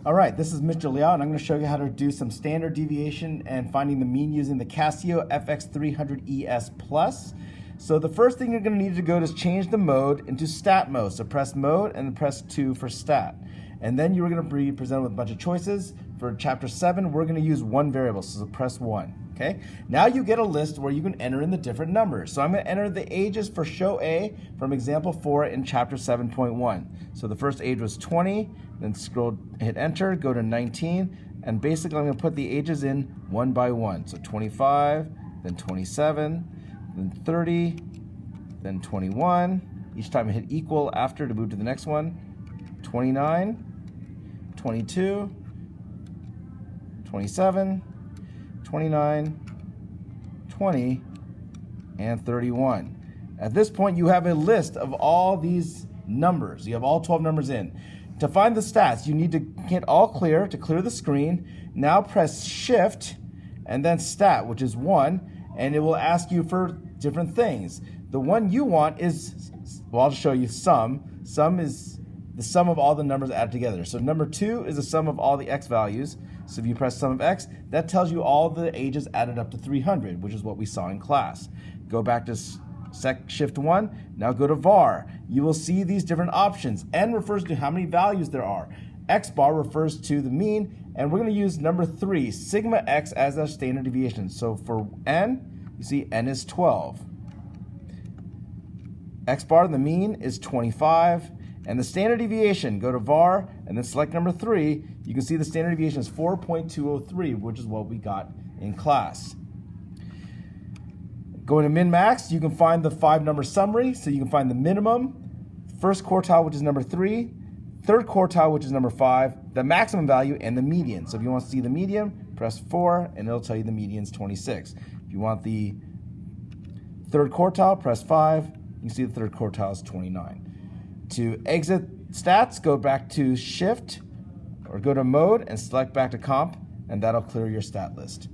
All right, this is Mr. Liao, and I'm going to show you how to do some standard deviation and finding the mean using the Casio fx-300ES Plus. So the first thing you're going to need to go is change the mode into stat mode. So press mode and then press 2 for stat. And then you're going to be presented with a bunch of choices. For chapter 7, we're going to use one variable, so press 1. Okay. Now you get a list where you can enter in the different numbers. So I'm going to enter the ages for show A from example 4 in chapter 7.1. So the first age was 20, then scroll, hit enter, go to 19, and basically I'm going to put the ages in one by one. So 25, then 27, then 30, then 21. Each time I hit equal after to move to the next one. 29, 22, 27, 29, 20, and 31. At this point, you have a list of all these numbers. You have all 12 numbers in. To find the stats, you need to hit all clear to clear the screen. Now press shift and then stat, which is 1, and it will ask you for different things. The one you want is, well, I'll just show you sum. Sum is the sum of all the numbers added together. So number 2 is the sum of all the x values. So if you press sum of x, that tells you all the ages added up to 300, which is what we saw in class. Go back to shift 1, now go to var. You will see these different options. N refers to how many values there are. X bar refers to the mean, and we're going to use number 3, sigma x, as our standard deviation. So for n, you see n is 12. X bar, the mean, is 25. And the standard deviation, go to var and then select number 3. You can see the standard deviation is 4.203, which is what we got in class. Going to min-max, you can find the 5-number summary. So you can find the minimum, first quartile, which is number 3, third quartile, which is number 5, the maximum value, and the median. So if you want to see the median, press 4, and it'll tell you the median is 26. If you want the third quartile, press 5. You can see the third quartile is 29. To exit stats, go back to shift or go to mode and select back to comp, and that'll clear your stat list.